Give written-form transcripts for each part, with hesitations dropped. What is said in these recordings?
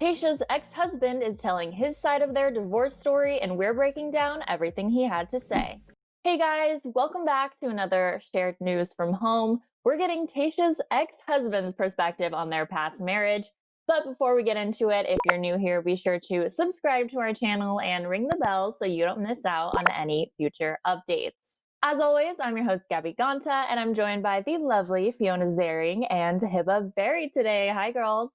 Tayshia's ex-husband is telling his side of their divorce story, and we're breaking down everything he had to say. Hey guys, welcome back to another shared news from home. We're getting Tayshia's ex-husband's perspective on their past marriage. But before we get into it, if you're new here, be sure to subscribe to our channel and ring the bell so you don't miss out on any future updates. As always, I'm your host, Gabby Gonta, and I'm joined by the lovely Fiona Zaring and Hiba Berry today. Hi, girls.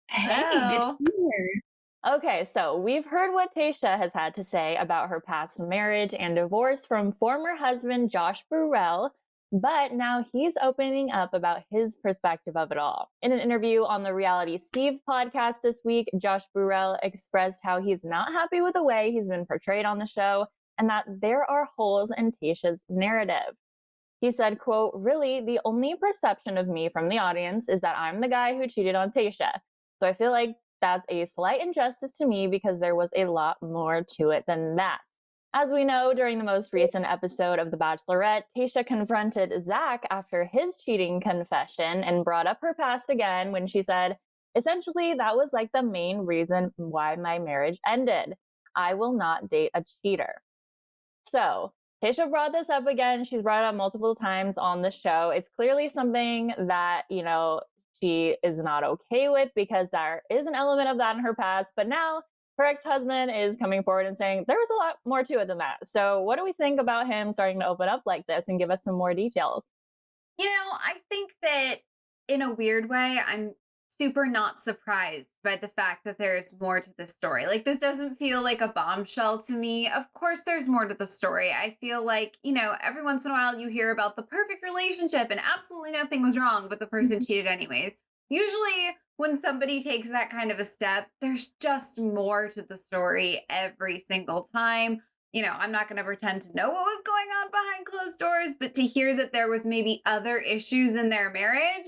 Hey, good to Hello. be here. Okay, so we've heard what Tayshia has had to say about her past marriage and divorce from former husband Josh Bourelle, but now he's opening up about his perspective of it all. In an interview on the Reality Steve podcast this week, Josh Bourelle expressed how he's not happy with the way he's been portrayed on the show and that there are holes in Tayshia's narrative. He said, quote, "Really, the only perception of me from the audience is that I'm the guy who cheated on Tayshia. So I feel like that's a slight injustice to me because there was a lot more to it than that." As we know, during the most recent episode of The Bachelorette, Tayshia confronted Zach after his cheating confession and brought up her past again when she said, essentially, that was like the main reason why my marriage ended. I will not date a cheater. So Tayshia brought this up again. She's brought it up multiple times on the show. It's clearly something that, she is not okay with because there is an element of that in her past. But now her ex-husband is coming forward and saying there was a lot more to it than that. So what do we think about him starting to open up like this and give us some more details? I think that in a weird way, I'm super not surprised by the fact that there's more to the story. Like, this doesn't feel like a bombshell to me. Of course, there's more to the story. I feel like, every once in a while you hear about the perfect relationship and absolutely nothing was wrong, but the person cheated anyways. Usually, when somebody takes that kind of a step, there's just more to the story every single time. I'm not going to pretend to know what was going on behind closed doors, but to hear that there was maybe other issues in their marriage,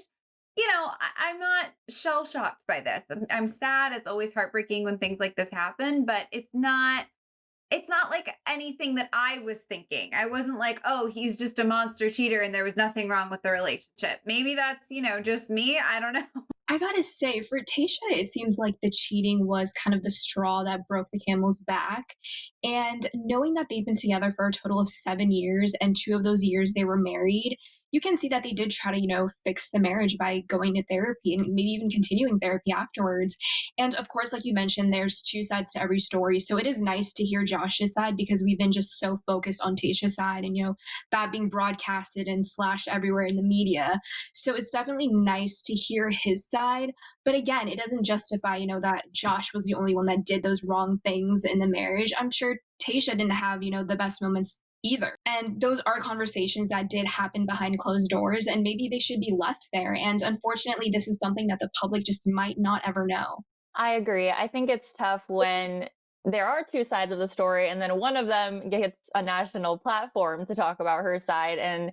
I'm not shell shocked by this. I'm sad. It's always heartbreaking when things like this happen, but it's not like anything that I was thinking. I wasn't like, oh, he's just a monster cheater and there was nothing wrong with the relationship. Maybe that's, just me. I don't know. I gotta say, for Tayshia, it seems like the cheating was kind of the straw that broke the camel's back. And knowing that they've been together for a total of 7 years and 2 of those years they were married, you can see that they did try to, fix the marriage by going to therapy and maybe even continuing therapy afterwards. And of course, like you mentioned, there's two sides to every story. So it is nice to hear Josh's side because we've been just so focused on Tayshia's side and, that being broadcasted and slashed everywhere in the media. So it's definitely nice to hear his side. But again, it doesn't justify, that Josh was the only one that did those wrong things in the marriage. I'm sure Tayshia didn't have, the best moments either. And those are conversations that did happen behind closed doors, and maybe they should be left there. And unfortunately, this is something that the public just might not ever know. I agree. I think it's tough when there are two sides of the story and then one of them gets a national platform to talk about her side. And,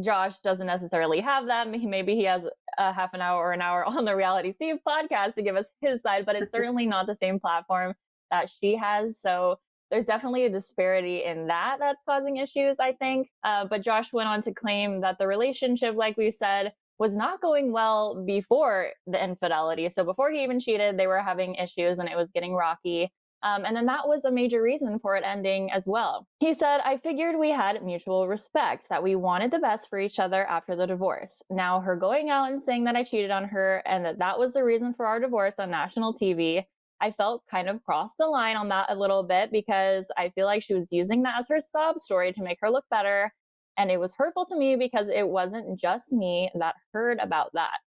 Josh doesn't necessarily have that. Maybe he has a half an hour or an hour on the Reality Steve podcast to give us his side, but it's certainly not the same platform that she has. So there's definitely a disparity in that that's causing issues, I think. But Josh went on to claim that the relationship, like we said, was not going well before the infidelity. So before he even cheated, they were having issues and it was getting rocky. And then that was a major reason for it ending as well. He said, "I figured we had mutual respect, that we wanted the best for each other after the divorce. Now, her going out and saying that I cheated on her and that was the reason for our divorce on national TV, I felt kind of crossed the line on that a little bit because I feel like she was using that as her sob story to make her look better. And it was hurtful to me because it wasn't just me that heard about that."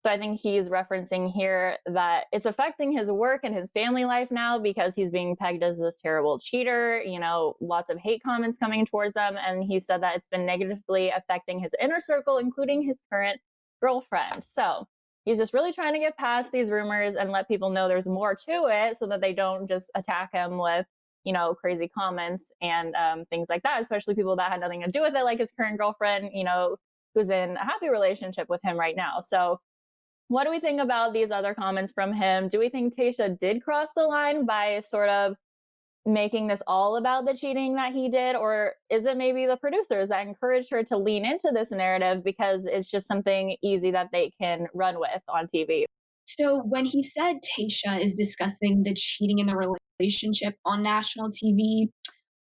So I think he's referencing here that it's affecting his work and his family life now because he's being pegged as this terrible cheater, lots of hate comments coming towards them. And he said that it's been negatively affecting his inner circle, including his current girlfriend. So he's just really trying to get past these rumors and let people know there's more to it so that they don't just attack him with, crazy comments and things like that, especially people that had nothing to do with it, like his current girlfriend, who's in a happy relationship with him right now. So what do we think about these other comments from him? Do we think Tayshia did cross the line by sort of making this all about the cheating that he did? Or is it maybe the producers that encouraged her to lean into this narrative because it's just something easy that they can run with on TV? So when he said Tayshia is discussing the cheating in the relationship on national TV,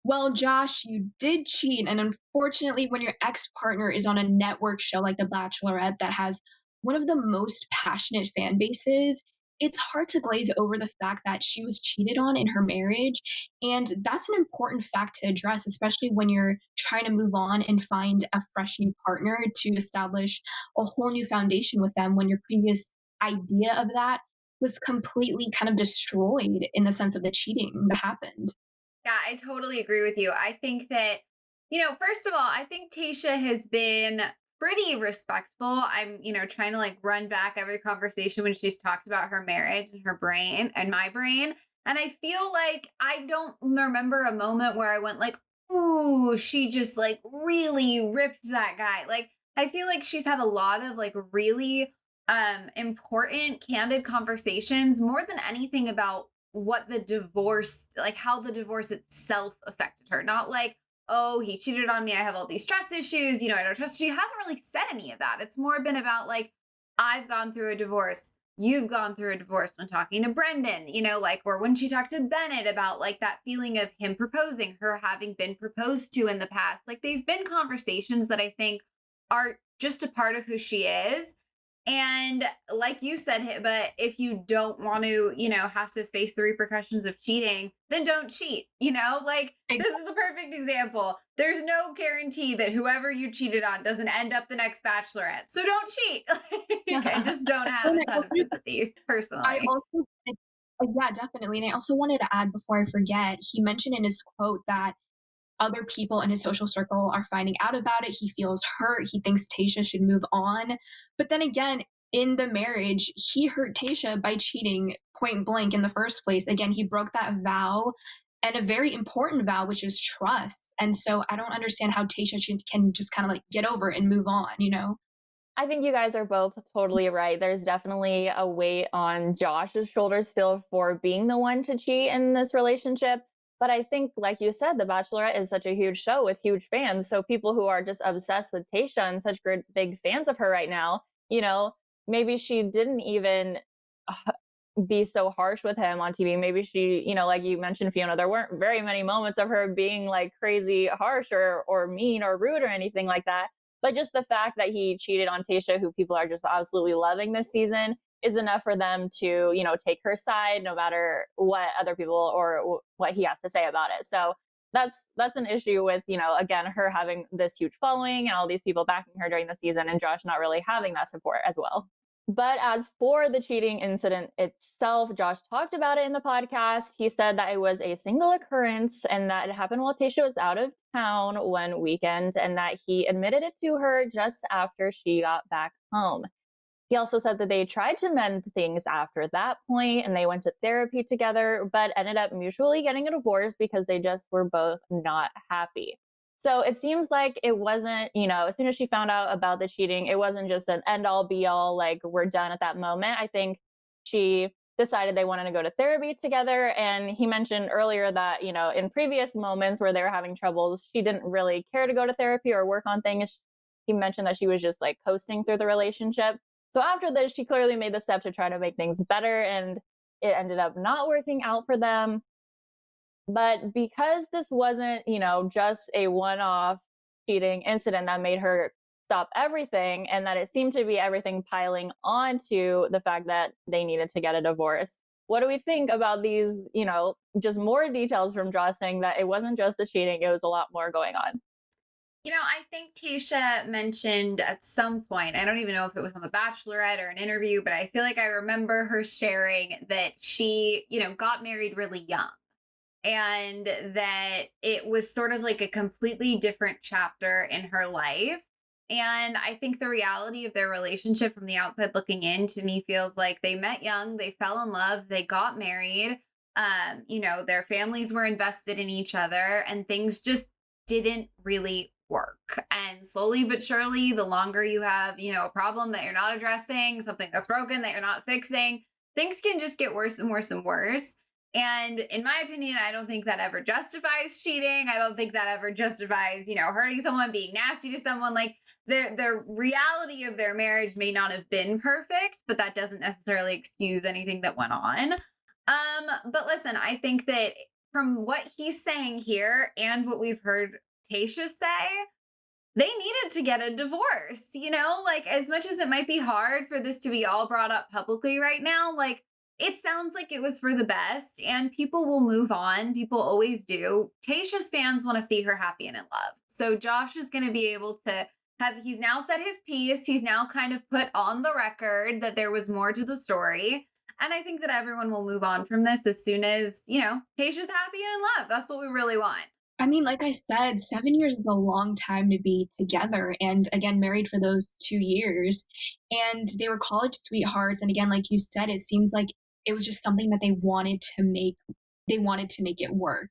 well, Josh, you did cheat, and unfortunately, when your ex-partner is on a network show like The Bachelorette that has one of the most passionate fan bases, it's hard to glaze over the fact that she was cheated on in her marriage, and that's an important fact to address, especially when you're trying to move on and find a fresh new partner to establish a whole new foundation with them when your previous idea of that was completely kind of destroyed in the sense of the cheating that happened. Yeah, I totally agree with you. I think that, first of all, I think Tasha has been pretty respectful. I'm, trying to like run back every conversation when she's talked about her marriage and her brain and my brain. And I feel like I don't remember a moment where I went like, ooh, she just like really ripped that guy. Like, I feel like she's had a lot of like really important candid conversations more than anything about what the divorce, like how the divorce itself affected her. Not like, oh, he cheated on me, I have all these trust issues, I don't trust you. She hasn't really said any of that. It's more been about like, I've gone through a divorce, you've gone through a divorce. When talking to Brendan, like, or when she talked to Bennett about like that feeling of him proposing, her having been proposed to in the past. Like, they've been conversations that I think are just a part of who she is. And like you said, but if you don't want to, have to face the repercussions of cheating, then don't cheat. Like, this is the perfect example. There's no guarantee that whoever you cheated on doesn't end up the next Bachelorette. So don't cheat. I just don't have And a ton of sympathy I personally. also yeah, definitely, and I also wanted to add before I forget, he mentioned in his quote that other people in his social circle are finding out about it. He feels hurt. He thinks Tayshia should move on. But then again, in the marriage, he hurt Tayshia by cheating point blank in the first place. Again, he broke that vow and a very important vow, which is trust. And so I don't understand how can just kind of like get over it and move on, you know? I think you guys are both totally right. There's definitely a weight on Josh's shoulders still for being the one to cheat in this relationship. But I think, like you said, The Bachelorette is such a huge show with huge fans. So people who are just obsessed with Tayshia and such great big fans of her right now, you know, maybe she didn't even be so harsh with him on TV. Maybe she, like you mentioned, Fiona, there weren't very many moments of her being like crazy harsh or mean or rude or anything like that. But just the fact that he cheated on Tayshia, who people are just absolutely loving this season, is enough for them to, take her side, no matter what other people or what he has to say about it. So that's an issue with, again, her having this huge following and all these people backing her during the season, and Josh not really having that support as well. But as for the cheating incident itself, Josh talked about it in the podcast. He said that it was a single occurrence and that it happened while Tayshia was out of town one weekend, and that he admitted it to her just after she got back home. He also said that they tried to mend things after that point and they went to therapy together, but ended up mutually getting a divorce because they just were both not happy. So it seems like it wasn't, as soon as she found out about the cheating, it wasn't just an end all be all, like we're done at that moment. I think she decided they wanted to go to therapy together. And he mentioned earlier that, in previous moments where they were having troubles, she didn't really care to go to therapy or work on things. He mentioned that she was just like coasting through the relationship. So after this, she clearly made the step to try to make things better, and it ended up not working out for them. But because this wasn't, just a one off cheating incident that made her stop everything, and that it seemed to be everything piling onto the fact that they needed to get a divorce. What do we think about these, just more details from Josh saying that it wasn't just the cheating, it was a lot more going on? I think Tasha mentioned at some point, I don't even know if it was on The Bachelorette or an interview, but I feel like I remember her sharing that she, got married really young, and that it was sort of like a completely different chapter in her life. And I think the reality of their relationship from the outside looking in, to me, feels like they met young, they fell in love, they got married. Their families were invested in each other, and things just didn't really work. And slowly but surely, the longer you have, a problem that you're not addressing, something that's broken that you're not fixing, things can just get worse and worse and worse. And in my opinion, I don't think that ever justifies cheating. I don't think that ever justifies, hurting someone, being nasty to someone. Like the reality of their marriage may not have been perfect, but that doesn't necessarily excuse anything that went on. But listen, I think that from what he's saying here and what we've heard Tayshia say, they needed to get a divorce, like as much as it might be hard for this to be all brought up publicly right now, like it sounds like it was for the best and people will move on. People always do. Tayshia's fans want to see her happy and in love. So Josh is going to be able to he's now said his piece. He's now kind of put on the record that there was more to the story. And I think that everyone will move on from this as soon as, Tayshia's happy and in love. That's what we really want. I mean, like I said, 7 years is a long time to be together and again, married for those 2 years. And they were college sweethearts. And again, like you said, it seems like it was just something that they wanted to make it work.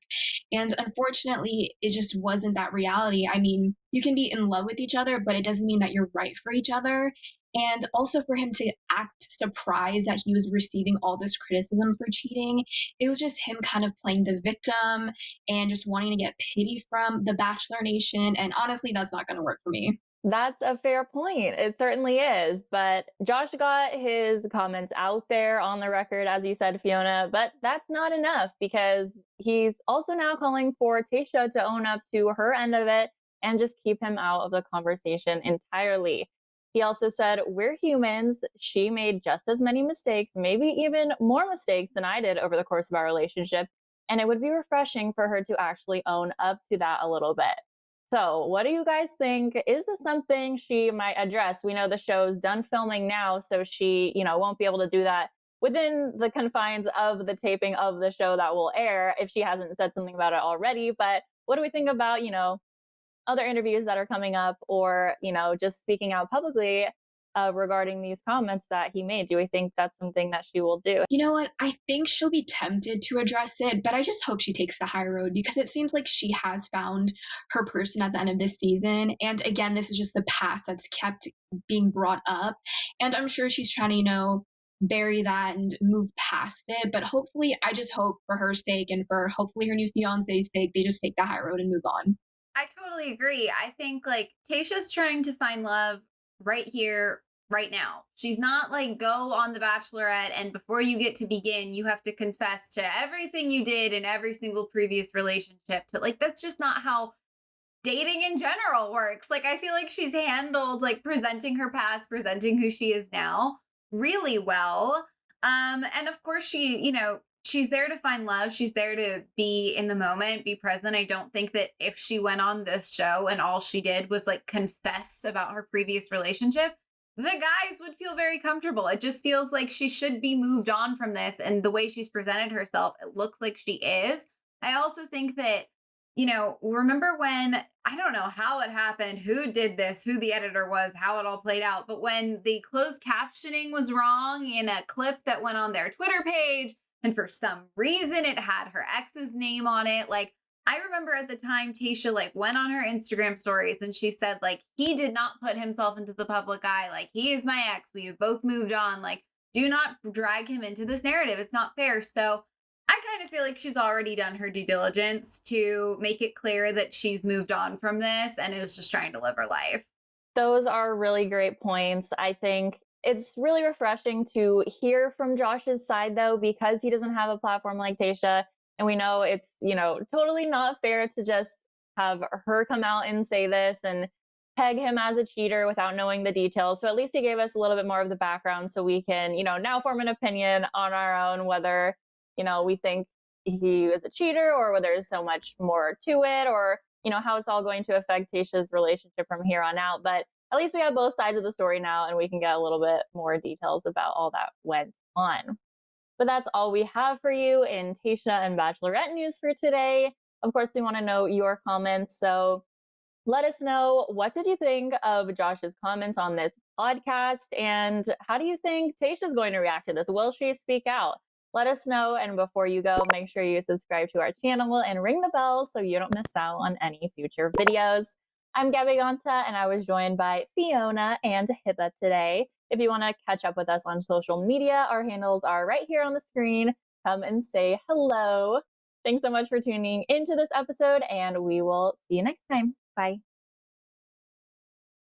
And unfortunately, it just wasn't that reality. I mean, you can be in love with each other, but it doesn't mean that you're right for each other. And also for him to act surprised that he was receiving all this criticism for cheating, it was just him kind of playing the victim and just wanting to get pity from the Bachelor Nation. And honestly, that's not going to work for me. That's a fair point. It certainly is. But Josh got his comments out there on the record, as you said, Fiona, but that's not enough because he's also now calling for Tayshia to own up to her end of it and just keep him out of the conversation entirely. He also said, "We're humans. She made just as many mistakes, maybe even more mistakes than I did over the course of our relationship. And it would be refreshing for her to actually own up to that a little bit." So what do you guys think? Is this something she might address? We know the show's done filming now, so she, won't be able to do that within the confines of the taping of the show that will air if she hasn't said something about it already. But what do we think about, other interviews that are coming up or, just speaking out publicly regarding these comments that he made? Do we think that's something that she will do? You know what? I think she'll be tempted to address it, but I just hope she takes the high road because it seems like she has found her person at the end of this season. And again, this is just the past that's kept being brought up. And I'm sure she's trying to, bury that and move past it. But hopefully, I just hope for her sake and for hopefully her new fiance's sake, they just take the high road and move on. I totally agree. I think like Tayshia's trying to find love right here, right now. She's not like go on The Bachelorette and before you get to begin, you have to confess to everything you did in every single previous relationship. To like, that's just not how dating in general works. Like, I feel like she's handled like presenting her past, presenting who she is now really well. And of course she's there to find love. She's there to be in the moment, be present. I don't think that if she went on this show and all she did was like confess about her previous relationship, the guys would feel very comfortable. It just feels like she should be moved on from this. And the way she's presented herself, it looks like she is. I also think that, remember when, I don't know how it happened, who did this, who the editor was, how it all played out. But when the closed captioning was wrong in a clip that went on their Twitter page, and for some reason it had her ex's name on it, like, I remember at the time Tayshia like went on her Instagram stories and she said like, he did not put himself into the public eye. Like, he is my ex. We have both moved on. Like, do not drag him into this narrative. It's not fair. So I kind of feel like she's already done her due diligence to make it clear that she's moved on from this and is just trying to live her life. Those are really great points. I think it's really refreshing to hear from Josh's side, though, because he doesn't have a platform like Tayshia. And we know it's, totally not fair to just have her come out and say this and peg him as a cheater without knowing the details. So at least he gave us a little bit more of the background so we can, now form an opinion on our own whether, we think he was a cheater or whether there's so much more to it or, how it's all going to affect Tayshia's relationship from here on out. But at least we have both sides of the story now and we can get a little bit more details about all that went on. But that's all we have for you in Tayshia and Bachelorette news for today. Of course, we want to know your comments. So let us know, what did you think of Josh's comments on this podcast? And how do you think Tayshia's going to react to this? Will she speak out? Let us know. And before you go, make sure you subscribe to our channel and ring the bell so you don't miss out on any future videos. I'm Gabby Gonta, and I was joined by Fiona and Hiba today. If you want to catch up with us on social media, our handles are right here on the screen. come and say hello. Thanks so much for tuning into this episode, and we will see you next time. Bye.